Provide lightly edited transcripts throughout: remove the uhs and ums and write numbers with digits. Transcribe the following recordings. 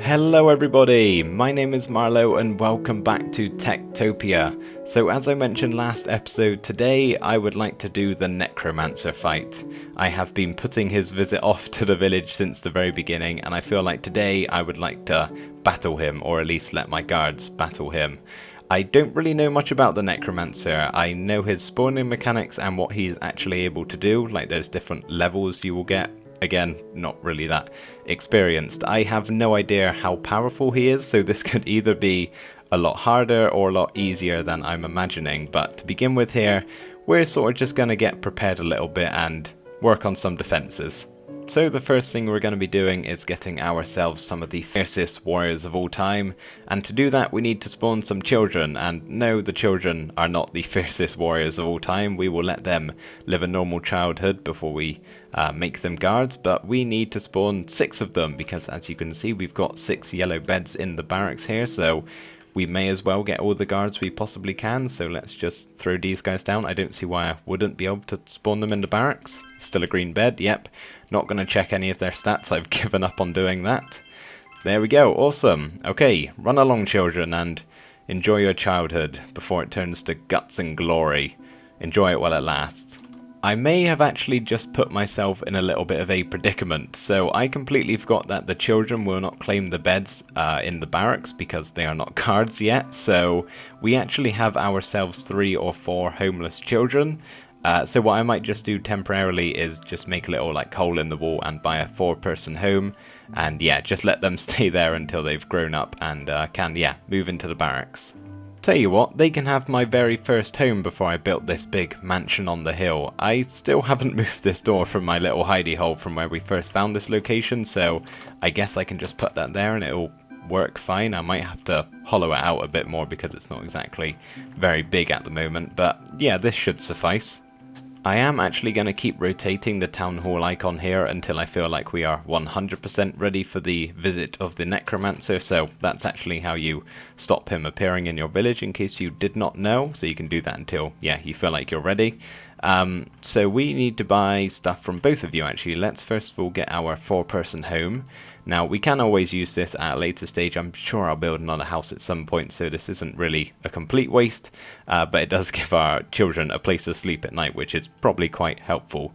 Hello everybody, my name is Marlo and welcome back to TekTopia. So as I mentioned last episode, today I would like to do the Necromancer fight. I have been putting his visit off to the village since the very beginning, and I feel like today I would like to battle him, or at least let my guards battle him. I don't really know much about the Necromancer. I know his spawning mechanics and what he's actually able to do, like there's different levels you will get. Again, not really that experienced. I have no idea how powerful he is, so this could either be a lot harder or a lot easier than I'm imagining. But to begin with here, we're sort of just going to get prepared a little bit and work on some defenses. So the first thing we're going to be doing is getting ourselves some of the fiercest warriors of all time, and to do that we need to spawn some children, and no, the children are not the fiercest warriors of all time. We will let them live a normal childhood before we make them guards, but we need to spawn 6 of them because as you can see we've got 6 yellow beds in the barracks here, so we may as well get all the guards we possibly can. So let's just throw these guys down. I don't see why I wouldn't be able to spawn them in the barracks. Still a green bed, yep. Not going to check any of their stats, I've given up on doing that. There we go, awesome. Okay, run along children and enjoy your childhood before it turns to guts and glory. Enjoy it while it lasts. I may have actually just put myself in a little bit of a predicament, so I completely forgot that the children will not claim the beds in the barracks because they are not guards yet, so we actually have ourselves 3 or 4 homeless children. So what I might just do temporarily is just make a little like hole in the wall and buy a 4-person home, and yeah, just let them stay there until they've grown up and can move into the barracks. Tell you what, they can have my very first home before I built this big mansion on the hill. I still haven't moved this door from my little hidey hole from where we first found this location, so I guess I can just put that there and it'll work fine. I might have to hollow it out a bit more because it's not exactly very big at the moment, but yeah, this should suffice. I am actually going to keep rotating the town hall icon here until I feel like we are 100% ready for the visit of the Necromancer, so that's actually how you stop him appearing in your village in case you did not know, so you can do that until you feel like you're ready. So we need to buy stuff from both of you actually. Let's first of all get our 4-person home. Now we can always use this at a later stage. I'm sure I'll build another house at some point, so this isn't really a complete waste, but it does give our children a place to sleep at night, which is probably quite helpful.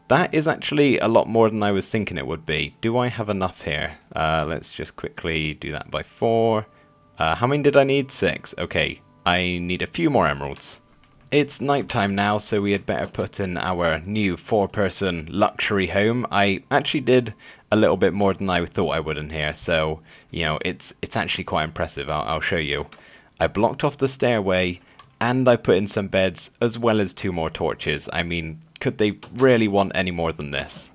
That is actually a lot more than I was thinking it would be. Do I have enough here? Let's just quickly do that by 4. How many did I need? 6. Okay, I need a few more emeralds. It's nighttime now, so we had better put in our new 4-person luxury home. I actually did a little bit more than I thought I would in here, so you know it's actually quite impressive. I'll show you. I blocked off the stairway and I put in some beds as well as 2 more torches. I mean, could they really want any more than this?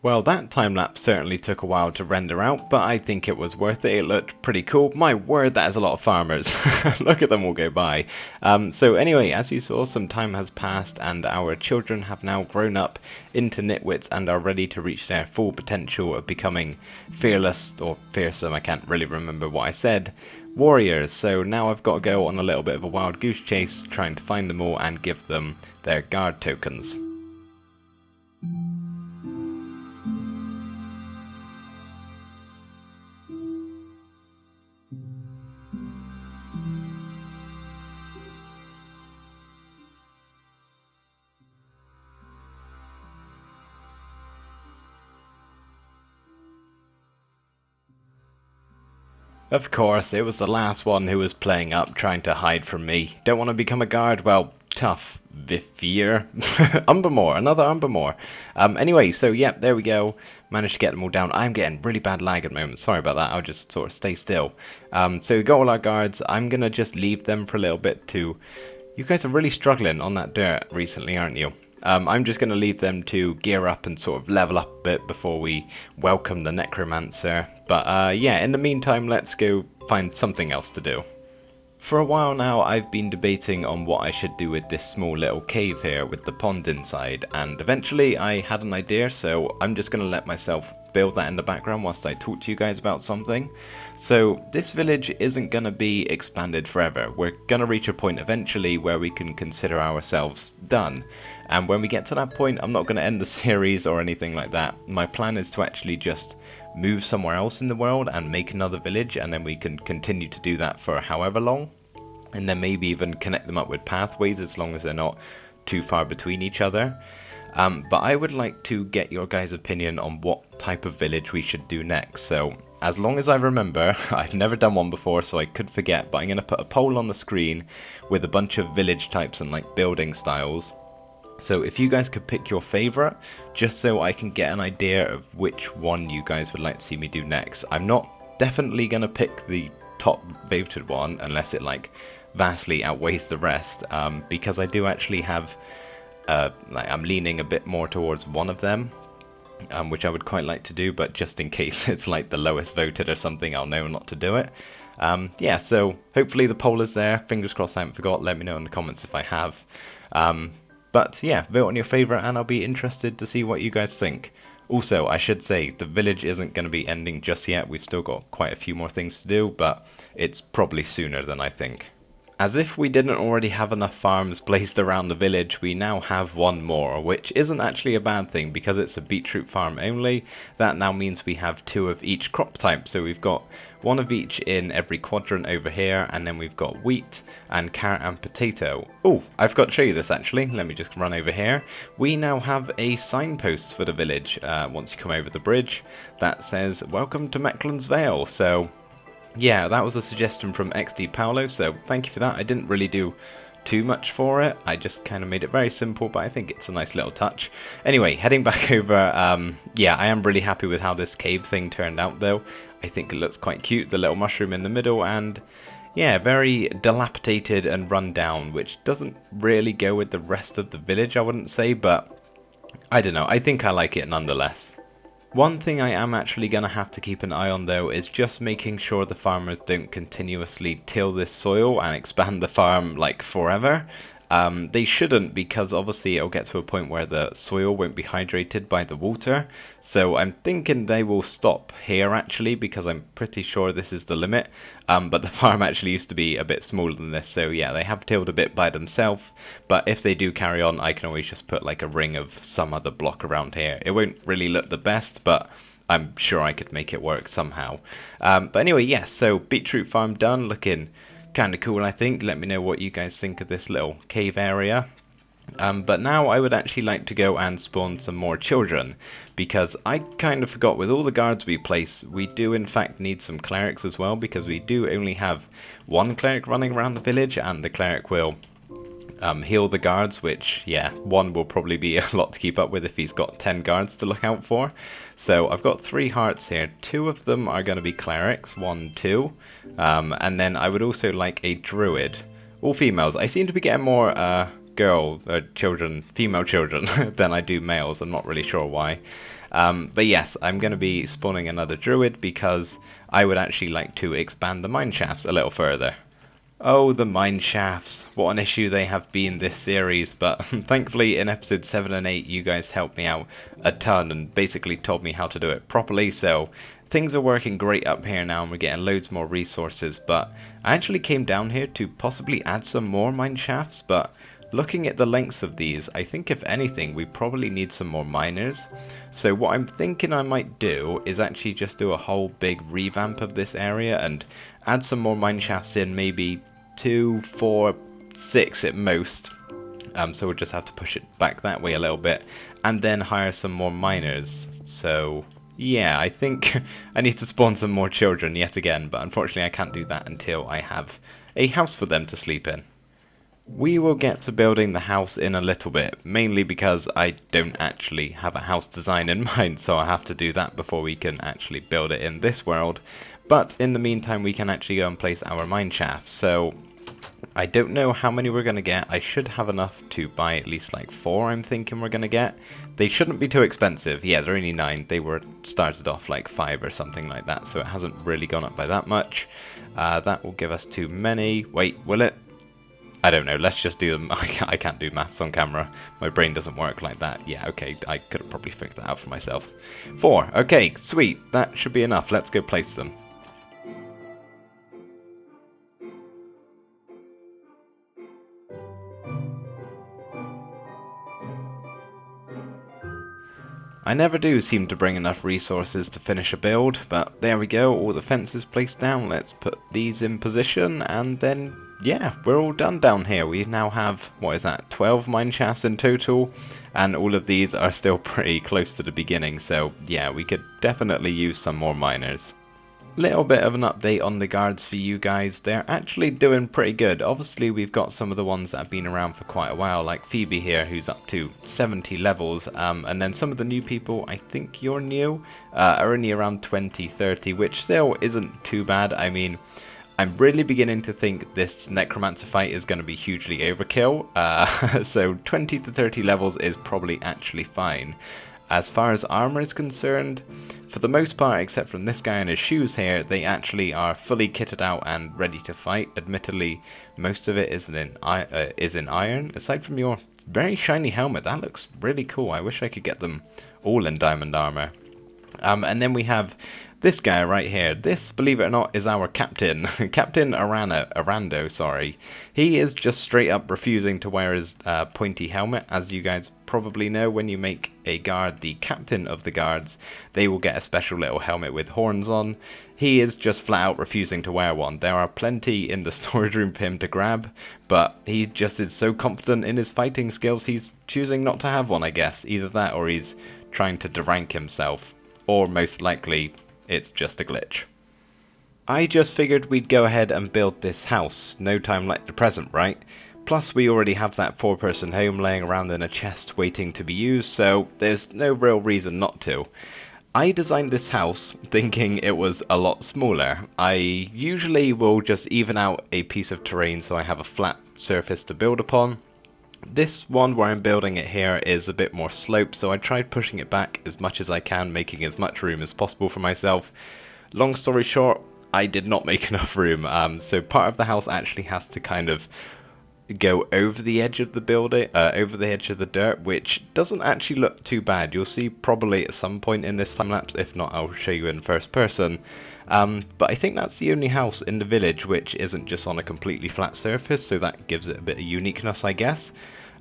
Well, that time-lapse certainly took a while to render out, but I think it was worth it. It looked pretty cool. My word, that is a lot of farmers. Look at them all go by. So anyway, as you saw, some time has passed and our children have now grown up into nitwits and are ready to reach their full potential of becoming fearless, or fearsome, I can't really remember what I said, warriors. So now I've got to go on a little bit of a wild goose chase, trying to find them all and give them their guard tokens. Of course, it was the last one who was playing up, trying to hide from me. Don't want to become a guard? Well, tough. Vifir. Umbermore, another Umbermore. Anyway, so yep, there we go. Managed to get them all down. I'm getting really bad lag at the moment. Sorry about that. I'll just sort of stay still. So we got all our guards. I'm going to just leave them for a little bit to... You guys are really struggling on that dirt recently, aren't you? I'm just going to leave them to gear up and sort of level up a bit before we welcome the Necromancer. But yeah, in the meantime, let's go find something else to do. For a while now, I've been debating on what I should do with this small little cave here with the pond inside, and eventually I had an idea, so I'm just going to let myself build that in the background whilst I talk to you guys about something. So this village isn't going to be expanded forever. We're going to reach a point eventually where we can consider ourselves done. And when we get to that point, I'm not going to end the series or anything like that. My plan is to actually just move somewhere else in the world and make another village, and then we can continue to do that for however long, and then maybe even connect them up with pathways as long as they're not too far between each other. But I would like to get your guys' opinion on what type of village we should do next. So as long as I remember, I've never done one before, so I could forget, but I'm going to put a poll on the screen with a bunch of village types and like building styles. So if you guys could pick your favorite, just so I can get an idea of which one you guys would like to see me do next. I'm not definitely going to pick the top voted one unless it like vastly outweighs the rest, because I do actually have, I'm leaning a bit more towards one of them, which I would quite like to do, but just in case it's like the lowest voted or something, I'll know not to do it. Yeah, so hopefully the poll is there. Fingers crossed I haven't forgot. Let me know in the comments if I have. But yeah, vote on your favourite and I'll be interested to see what you guys think. Also, I should say, the village isn't going to be ending just yet. We've still got quite a few more things to do, but it's probably sooner than I think. As if we didn't already have enough farms placed around the village, we now have one more, which isn't actually a bad thing because it's a beetroot farm only. That now means we have 2 of each crop type, so we've got 1 of each in every quadrant over here, and then we've got wheat and carrot and potato. Oh, I forgot to show you this actually. Let me just run over here. We now have a signpost for the village once you come over the bridge that says, "Welcome to Mecklen's Vale." So yeah, that was a suggestion from XD Paolo, so thank you for that. I didn't really do too much for it. I just kind of made it very simple, but I think it's a nice little touch. Anyway, heading back over, yeah, I am really happy with how this cave thing turned out, though. I think it looks quite cute, the little mushroom in the middle, and yeah, very dilapidated and run down, which doesn't really go with the rest of the village, I wouldn't say, but I don't know. I think I like it nonetheless. One thing I am actually going to have to keep an eye on though is just making sure the farmers don't continuously till this soil and expand the farm like forever. They shouldn't, because obviously it'll get to a point where the soil won't be hydrated by the water. So I'm thinking they will stop here actually, because I'm pretty sure this is the limit. But the farm actually used to be a bit smaller than this, so yeah, they have tilled a bit by themselves. But if they do carry on, I can always just put like a ring of some other block around here. It won't really look the best, but I'm sure I could make it work somehow. But anyway, yes, so beetroot farm done, looking kind of cool, I think. Let me know what you guys think of this little cave area. But now I would actually like to go and spawn some more children, because I kind of forgot, with all the guards we place, we do in fact need some clerics as well, because we do only have 1 cleric running around the village, and the cleric will heal the guards, which, yeah, 1 will probably be a lot to keep up with if he's got 10 guards to look out for. So I've got 3 hearts here. 2 of them are going to be clerics, 1, 2. And then I would also like a druid. All females. I seem to be getting more female children than I do males. I'm not really sure why. But yes, I'm going to be spawning another druid because I would actually like to expand the mine shafts a little further. Oh, the mine shafts. What an issue they have been this series, but thankfully in episode 7 and 8 you guys helped me out a ton and basically told me how to do it properly, so things are working great up here now and we're getting loads more resources. But I actually came down here to possibly add some more mine shafts, but looking at the lengths of these, I think if anything we probably need some more miners. So what I'm thinking I might do is actually just do a whole big revamp of this area and add some more mine shafts in, maybe 2, 4, 6 at most. So we'll just have to push it back that way a little bit and then hire some more miners. So yeah, I think I need to spawn some more children yet again, but unfortunately I can't do that until I have a house for them to sleep in. We will get to building the house in a little bit, mainly because I don't actually have a house design in mind, so I have to do that before we can actually build it in this world. But in the meantime we can actually go and place our mine shafts. So I don't know how many we're going to get. I should have enough to buy at least like 4, I'm thinking we're going to get. They shouldn't be too expensive. Yeah, they're only 9. They were started off like 5 or something like that, so it hasn't really gone up by that much. That will give us too many. Wait, will it? I don't know, let's just do them. I can't do maths on camera. My brain doesn't work like that. Yeah, okay, I could have probably figured that out for myself. 4, okay, sweet. That should be enough. Let's go place them. I never do seem to bring enough resources to finish a build, but there we go, all the fences placed down. Let's put these in position, and then, yeah, we're all done down here. We now have, what is that, 12 mine shafts in total, and all of these are still pretty close to the beginning, so yeah, we could definitely use some more miners. Little bit of an update on the guards for you guys. They're actually doing pretty good. Obviously we've got some of the ones that have been around for quite a while, like Phoebe here, who's up to 70 levels, and then some of the new people, I think you're new, are only around 20, 30, which still isn't too bad. I mean, I'm really beginning to think this Necromancer fight is going to be hugely overkill, so 20 to 30 levels is probably actually fine. As far as armor is concerned, for the most part, except from this guy and his shoes here, they actually are fully kitted out and ready to fight. Admittedly, most of it is in iron, aside from your very shiny helmet. That looks really cool. I wish I could get them all in diamond armor. And then we have this guy right here. This, believe it or not, is our captain. Captain Arando, sorry. He is just straight up refusing to wear his pointy helmet. As you guys probably know, when you make a guard the captain of the guards, they will get a special little helmet with horns on. He is just flat out refusing to wear one. There are plenty in the storage room for him to grab, but he just is so confident in his fighting skills, he's choosing not to have one, I guess. Either that or he's trying to derank himself. Or most likely, it's just a glitch. I just figured we'd go ahead and build this house. No time like the present, right? Plus we already have that 4-person home laying around in a chest waiting to be used, so there's no real reason not to. I designed this house thinking it was a lot smaller. I usually will just even out a piece of terrain so I have a flat surface to build upon. This one where I'm building it here is a bit more sloped, so I tried pushing it back as much as I can, making as much room as possible for myself. Long story short, I did not make enough room, so part of the house actually has to kind of go over the edge of the building, over the edge of the dirt, which doesn't actually look too bad. You'll see probably at some point in this time lapse, if not I'll show you in first person. But I think that's the only house in the village which isn't just on a completely flat surface, so that gives it a bit of uniqueness, I guess.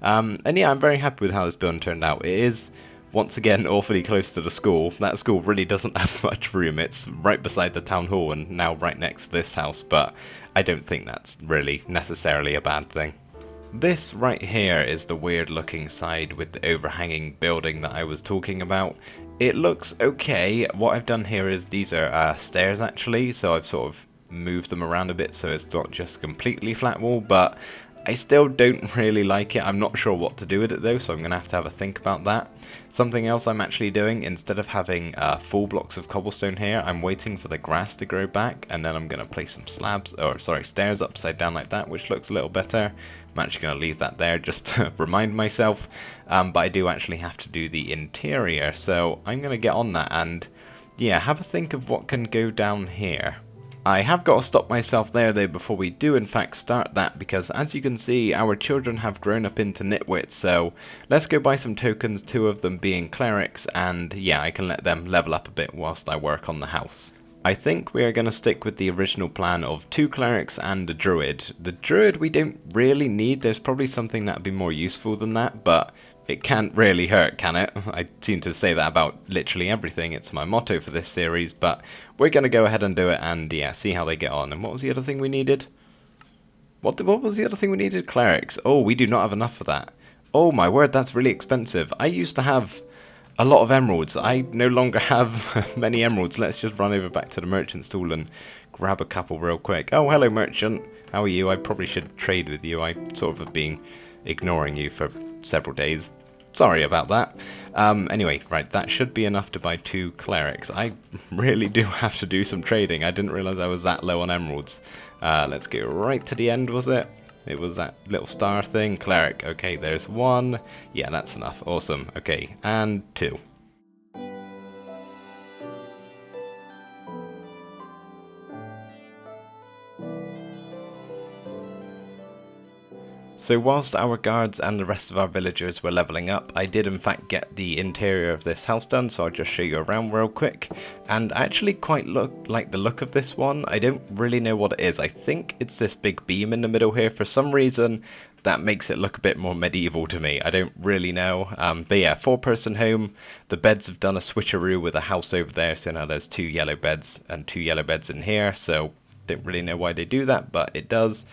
And yeah, I'm very happy with how this build turned out. It is, once again, awfully close to the school. That school really doesn't have much room. It's right beside the town hall and now right next to this house, but I don't think that's really necessarily a bad thing. This right here is the weird looking side with the overhanging building that I was talking about. It looks okay. What I've done here is these are stairs actually, so I've sort of moved them around a bit so it's not just completely flat wall, but I still don't really like it. I'm not sure what to do with it though, so I'm going to have a think about that. Something else I'm actually doing, instead of having full blocks of cobblestone here, I'm waiting for the grass to grow back, and then I'm going to place some stairs upside down like that, which looks a little better. I'm actually going to leave that there just to remind myself, but I do actually have to do the interior, so I'm going to get on that and, yeah, have a think of what can go down here. I have got to stop myself there though before we do in fact start that, because as you can see our children have grown up into nitwits, so let's go buy some tokens, 2 of them being clerics, and yeah, I can let them level up a bit whilst I work on the house. I think we are going to stick with the original plan of 2 clerics and a druid. The druid we don't really need, there's probably something that would be more useful than that, but it can't really hurt, can it? I seem to say that about literally everything. It's my motto for this series, but we're going to go ahead and do it and, yeah, see how they get on. And what was the other thing we needed? What was the other thing we needed? Clerics. Oh, we do not have enough for that. Oh my word, that's really expensive. I used to have a lot of emeralds. I no longer have many emeralds. Let's just run over back to the merchant stall and grab a couple real quick. Oh, hello merchant. How are you? I probably should trade with you. I sort of have been ignoring you for several days. Sorry about that. Anyway, right, that should be enough to buy 2 clerics. I really do have to do some trading. I didn't realize I was that low on emeralds. Let's go right to the end, was it? It was that little star thing. Cleric. Okay, there's 1. Yeah, that's enough. Awesome. Okay, and 2. So whilst our guards and the rest of our villagers were leveling up, I did in fact get the interior of this house done, so I'll just show you around real quick. And I actually quite like the look of this one. I don't really know what it is. I think it's this big beam in the middle here. For some reason, that makes it look a bit more medieval to me. I don't really know. But yeah, 4-person home. The beds have done a switcheroo with a house over there, so now there's 2 yellow beds and 2 yellow beds in here, so don't really know why they do that, but it does.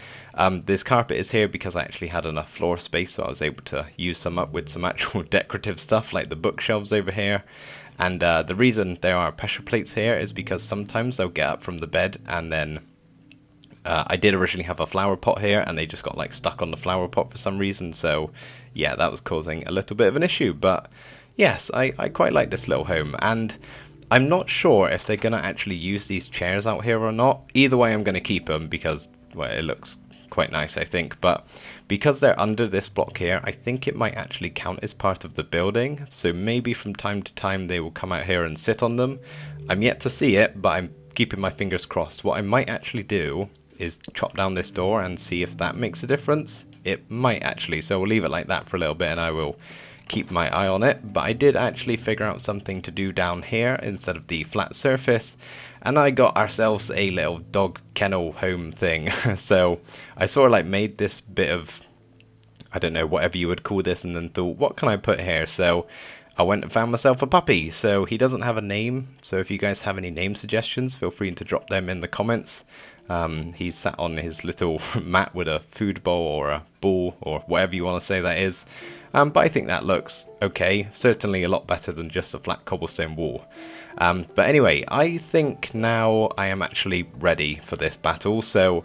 This carpet is here because I actually had enough floor space, so I was able to use some up with some actual decorative stuff like the bookshelves over here. And the reason there are pressure plates here is because sometimes they'll get up from the bed, and then I did originally have a flower pot here and they just got like stuck on the flower pot for some reason, so yeah, that was causing a little bit of an issue. But yes, I quite like this little home, and I'm not sure if they're going to actually use these chairs out here or not. Either way, I'm going to keep them because, well, it looks quite nice, I think. But because they're under this block here, I think it might actually count as part of the building. So maybe from time to time they will come out here and sit on them. I'm yet to see it, but I'm keeping my fingers crossed. What I might actually do is chop down this door and see if that makes a difference. It might actually, so we'll leave it like that for a little bit and I will keep my eye on it. But I did actually figure out something to do down here instead of the flat surface, and I got ourselves a little dog kennel home thing. So I sort of like made this bit of, I don't know, whatever you would call this, and then thought, what can I put here? So I went and found myself a puppy. So he doesn't have a name, so if you guys have any name suggestions, feel free to drop them in the comments. He's sat on his little mat with a food bowl or a ball or whatever you want to say that is. But I think that looks okay. Certainly a lot better than just a flat cobblestone wall. But anyway, I think now I am actually ready for this battle. So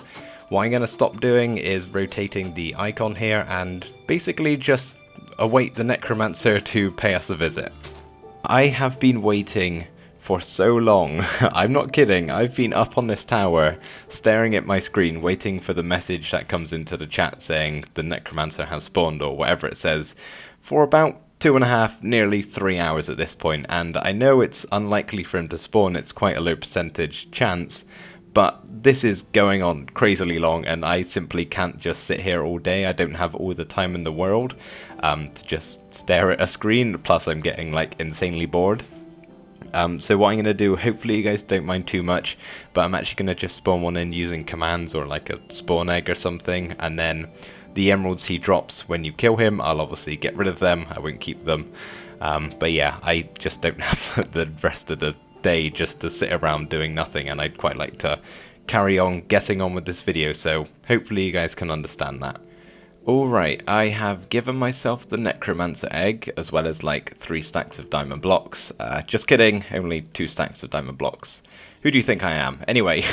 what I'm going to stop doing is rotating the icon here and basically just await the Necromancer to pay us a visit. I have been waiting for so long. I'm not kidding. I've been up on this tower staring at my screen waiting for the message that comes into the chat saying the Necromancer has spawned or whatever it says for about 2.5, nearly 3 hours at this point. And I know it's unlikely for him to spawn. It's quite a low percentage chance, but this is going on crazily long and I simply can't just sit here all day. I don't have all the time in the world to just stare at a screen. Plus I'm getting like insanely bored. So what I'm going to do, hopefully you guys don't mind too much, but I'm actually going to just spawn one in using commands or like a spawn egg or something, and then the emeralds he drops when you kill him, I'll obviously get rid of them, I won't keep them. But yeah, I just don't have the rest of the day just to sit around doing nothing, and I'd quite like to carry on getting on with this video, so hopefully you guys can understand that. Alright, I have given myself the Necromancer egg, as well as like 3 stacks of diamond blocks. Just kidding, only 2 stacks of diamond blocks. Who do you think I am? Anyway,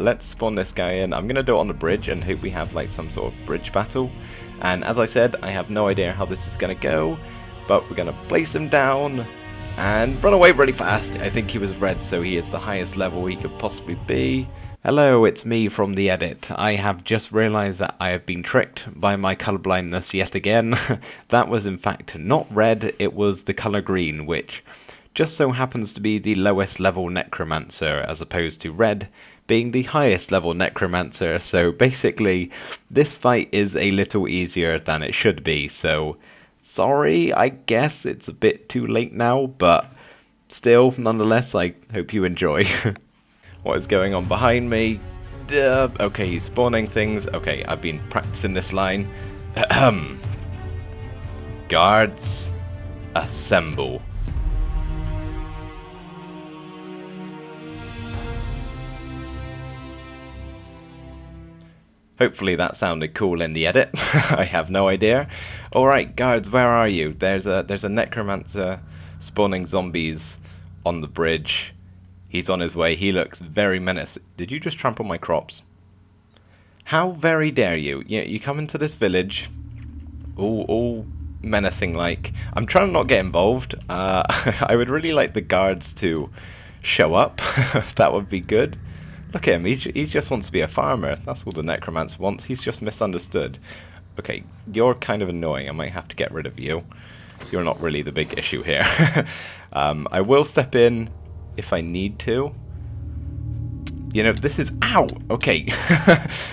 let's spawn this guy in. I'm going to do it on the bridge and hope we have like some sort of bridge battle. And as I said, I have no idea how this is going to go, but we're going to place him down and run away really fast. I think he was red, so he is the highest level he could possibly be. Hello, it's me from the edit. I have just realised that I have been tricked by my colourblindness yet again. That was in fact not red, it was the colour green, which just so happens to be the lowest level Necromancer, as opposed to red being the highest level Necromancer. So basically, this fight is a little easier than it should be, so sorry, I guess it's a bit too late now, but still, nonetheless, I hope you enjoy. What is going on behind me? Okay, he's spawning things. Okay, I've been practicing this line. Guards, assemble. Hopefully that sounded cool in the edit. I have no idea. Alright, guards, where are you? There's a Necromancer spawning zombies on the bridge. He's on his way. He looks very menacing. Did you just trample my crops? How very dare you? Yeah, you come into this village, all menacing like. I'm trying to not get involved. I would really like the guards to show up. That would be good. Look at him. He just wants to be a farmer. That's all the Necromancer wants. He's just misunderstood. Okay, you're kind of annoying. I might have to get rid of you. You're not really the big issue here. I will step in if I need to. You know, this is... Ow! Okay.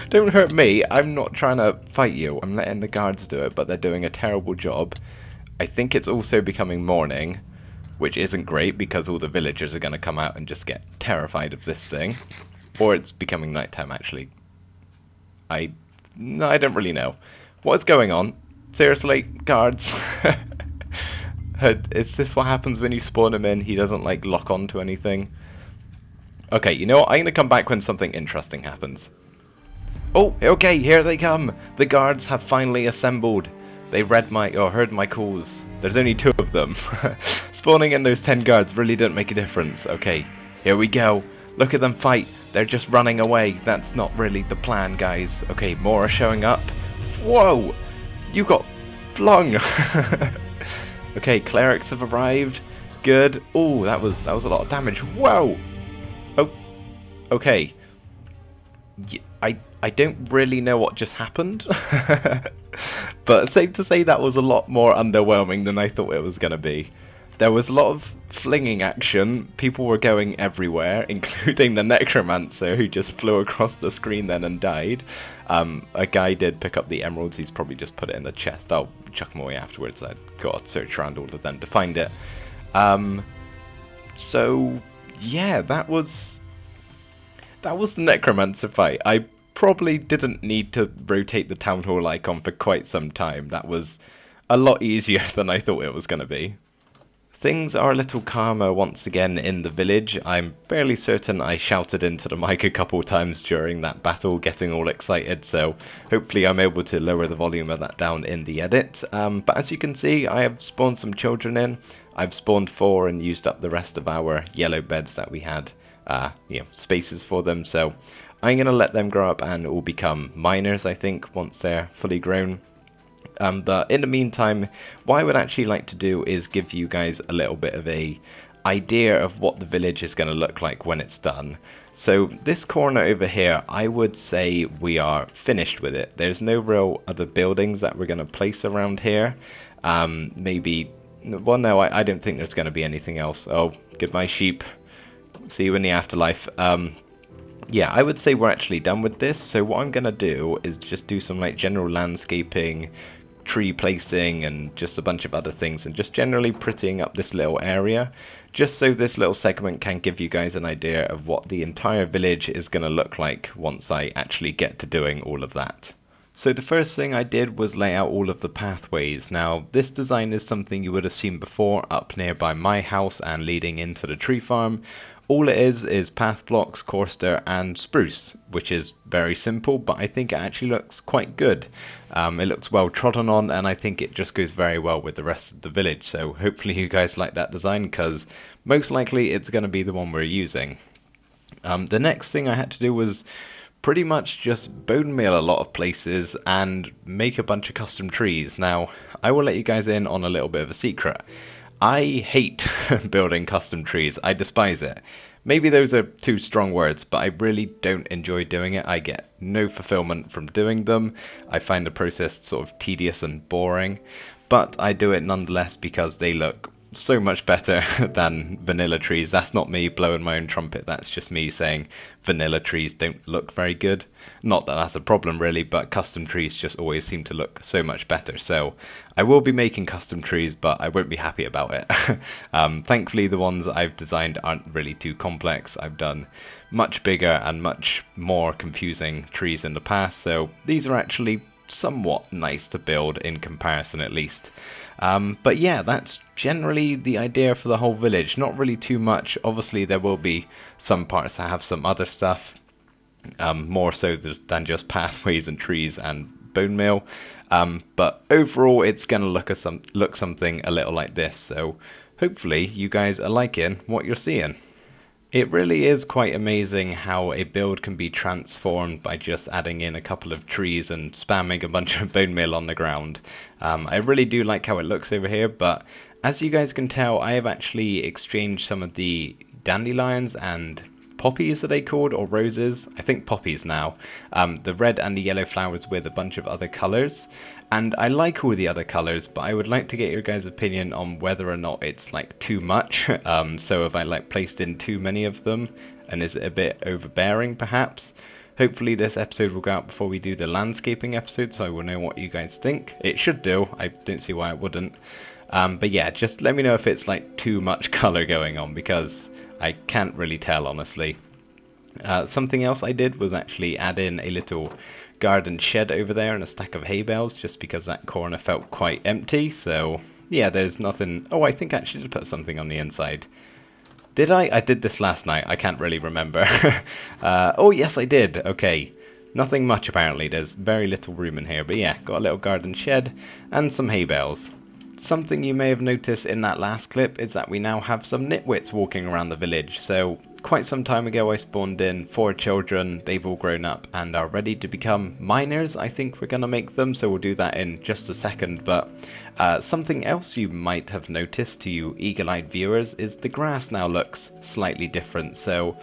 Don't hurt me. I'm not trying to fight you. I'm letting the guards do it, but they're doing a terrible job. I think it's also becoming morning, which isn't great because all the villagers are going to come out and just get terrified of this thing. Or it's becoming nighttime, actually. No, I don't really know. What's going on? Seriously, guards? Is this what happens when you spawn him in? He doesn't, like, lock onto anything? Okay, you know what? I'm going to come back when something interesting happens. Oh, okay, here they come! The guards have finally assembled. They heard my calls. There's only 2 of them. Spawning in those 10 guards really didn't make a difference. Okay, here we go. Look at them fight. They're just running away. That's not really the plan, guys. Okay, more are showing up. Whoa! You got flung! Okay, clerics have arrived. Good. Oh, that was a lot of damage. Whoa! Oh, okay. I don't really know what just happened. But safe to say that was a lot more underwhelming than I thought it was going to be. There was a lot of flinging action. People were going everywhere, including the Necromancer, who just flew across the screen then and died. A guy did pick up the emeralds. He's probably just put it in the chest. I'll chuck them away afterwards. I've got to search around all of them to find it. So, yeah, that was the Necromancer fight. I probably didn't need to rotate the Town Hall icon for quite some time. That was a lot easier than I thought it was going to be. Things are a little calmer once again in the village. I'm fairly certain I shouted into the mic a couple times during that battle, getting all excited, so hopefully I'm able to lower the volume of that down in the edit. But as you can see, I have spawned some children in. I've spawned 4 and used up the rest of our yellow beds that we had, spaces for them, so I'm going to let them grow up and all become miners, I think, once they're fully grown. But in the meantime, what I would actually like to do is give you guys a little bit of a idea of what the village is going to look like when it's done. So this corner over here, I would say we are finished with it. There's no real other buildings that we're going to place around here. Maybe, well, no, I don't think there's going to be anything else. Oh, goodbye sheep. See you in the afterlife. Yeah, I would say we're actually done with this. So what I'm going to do is just do some like general landscaping, tree placing, and just a bunch of other things, and just generally prettying up this little area, just so this little segment can give you guys an idea of what the entire village is going to look like once I actually get to doing all of that. So the first thing I did was lay out all of the pathways. Now this design is something you would have seen before up nearby my house and leading into the tree farm. All it is path blocks, courster, and spruce, which is very simple, but I think it actually looks quite good. It looks well trodden on, and I think it just goes very well with the rest of the village, so hopefully you guys like that design, because most likely it's going to be the one we're using. The next thing I had to do was pretty much just bone meal a lot of places and make a bunch of custom trees. Now, I will let you guys in on a little bit of a secret. I hate building custom trees. I despise it. Maybe those are too strong words, but I really don't enjoy doing it. I get no fulfillment from doing them. I find the process sort of tedious and boring, but I do it nonetheless because they look so much better than vanilla trees. That's not me blowing my own trumpet. That's just me saying vanilla trees don't look very good. Not that that's a problem really, but custom trees just always seem to look so much better. So I will be making custom trees, but I won't be happy about it. Thankfully, the ones I've designed aren't really too complex. I've done much bigger and much more confusing trees in the past, so these are actually somewhat nice to build in comparison at least. But yeah, that's generally the idea for the whole village. Not really too much. Obviously there will be some parts that have some other stuff, more so than just pathways and trees and bone meal. But overall it's going to look something a little like this, so hopefully you guys are liking what you're seeing. It really is quite amazing how a build can be transformed by just adding in a couple of trees and spamming a bunch of bone meal on the ground. I really do like how it looks over here, but as you guys can tell, I have actually exchanged some of the dandelions and poppies, are they called, or roses? I think poppies now. The red and the yellow flowers with a bunch of other colours. And I like all the other colours, but I would like to get your guys' opinion on whether or not it's like too much. So if I like placed in too many of them, and is it a bit overbearing perhaps? Hopefully this episode will go out before we do the landscaping episode, so I will know what you guys think. It should do, I don't see why it wouldn't. But yeah, just let me know if it's like too much colour going on, because I can't really tell honestly. Something else I did was actually add in a little garden shed over there and a stack of hay bales, just because that corner felt quite empty. So yeah, there's nothing. Oh, I think I actually did put something on the inside. Did I? I did this last night. I can't really remember. Oh, yes, I did. Okay. Nothing much, apparently. There's very little room in here. But yeah, got a little garden shed and some hay bales. Something you may have noticed in that last clip is that we now have some nitwits walking around the village. So quite some time ago I spawned in 4 children. They've all grown up and are ready to become miners. I think we're going to make them, so we'll do that in just a second. But something else you might have noticed, to you eagle-eyed viewers, is the grass now looks slightly different. So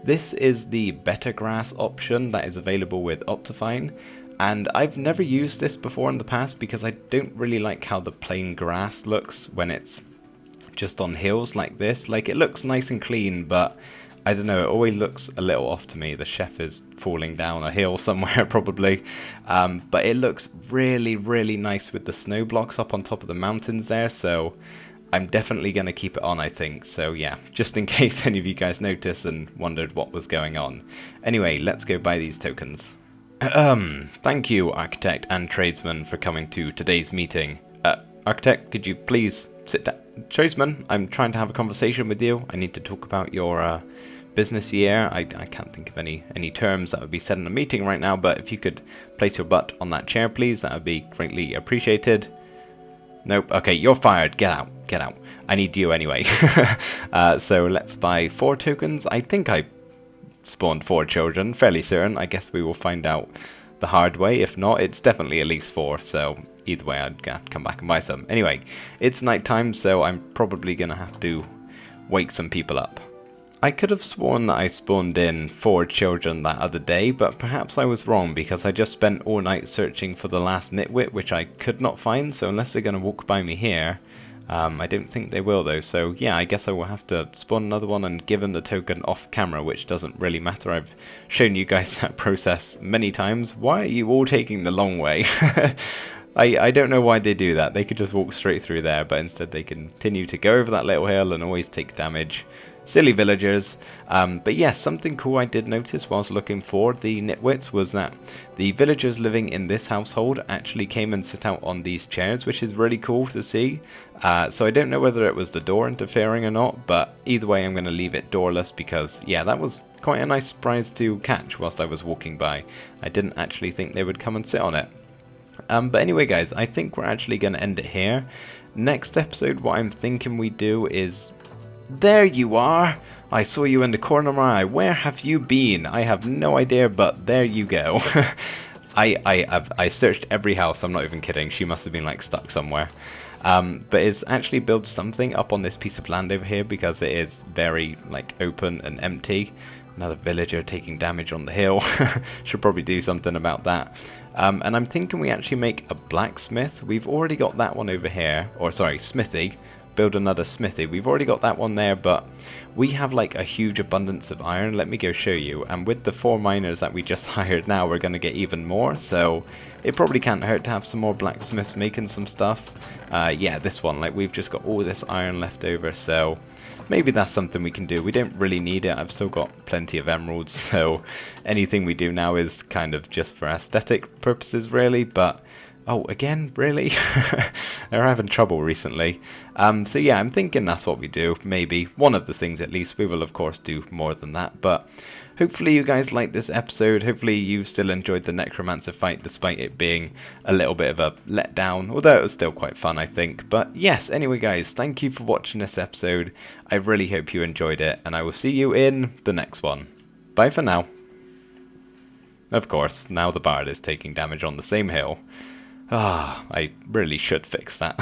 this is the better grass option that is available with Optifine. And I've never used this before in the past because I don't really like how the plain grass looks when it's just on hills like this. Like, it looks nice and clean, but I don't know, it always looks a little off to me. The chef is falling down a hill somewhere probably. But it looks really, really nice with the snow blocks up on top of the mountains there. So I'm definitely going to keep it on, I think. So yeah, just in case any of you guys noticed and wondered what was going on. Anyway, let's go buy these tokens. Thank you, architect and tradesman, for coming to today's meeting. Architect, could you please sit down? Tradesman, I'm trying to have a conversation with you. I need to talk about your business year. I can't think of any terms that would be said in a meeting right now, but if you could place your butt on that chair, please, that would be greatly appreciated. Nope. Okay, you're fired. Get out. Get out. I need you anyway. So let's buy 4 tokens. I think I spawned 4 children, fairly certain. I guess we will find out the hard way. If not, it's definitely at least 4, so either way I'd have to come back and buy some. Anyway, it's night time, so I'm probably gonna have to wake some people up. I could have sworn that I spawned in 4 children that other day, but perhaps I was wrong because I just spent all night searching for the last nitwit, which I could not find. So unless they're gonna walk by me here, I don't think they will though, so yeah, I guess I will have to spawn another one and give them the token off camera, which doesn't really matter. I've shown you guys that process many times. Why are you all taking the long way? I don't know why they do that. They could just walk straight through there, but instead they continue to go over that little hill and always take damage. Silly villagers. But yes, something cool I did notice whilst looking for the nitwits was that the villagers living in this household actually came and sit out on these chairs, which is really cool to see. So I don't know whether it was the door interfering or not, but either way I'm going to leave it doorless because, yeah, that was quite a nice surprise to catch whilst I was walking by. I didn't actually think they would come and sit on it. But anyway, guys, I think we're actually going to end it here. Next episode, what I'm thinking we do is... There you are! I saw you in the corner of my eye. Where have you been? I have no idea, but there you go. I searched every house, I'm not even kidding. She must have been like stuck somewhere. But it's actually built something up on this piece of land over here because it is very like open and empty. Another villager taking damage on the hill. Should probably do something about that. And I'm thinking we actually make a blacksmith. We've already got that one over here. Or sorry, smithy. Build another smithy. We've already got that one there, but we have like a huge abundance of iron. Let me go show you. And with the 4 miners that we just hired now, we're going to get even more. So it probably can't hurt to have some more blacksmiths making some stuff. Yeah, this one, like we've just got all this iron left over, so maybe that's something we can do. We don't really need it. I've still got plenty of emeralds, so anything we do now is kind of just for aesthetic purposes, really. But oh, again, really? They're having trouble recently. So yeah, I'm thinking that's what we do. Maybe one of the things at least. We will of course do more than that, but hopefully you guys liked this episode. Hopefully you still enjoyed the Necromancer fight despite it being a little bit of a letdown, although it was still quite fun, I think. But yes, anyway guys, thank you for watching this episode. I really hope you enjoyed it, and I will see you in the next one. Bye for now. Of course, now the bard is taking damage on the same hill. Ah, I really should fix that.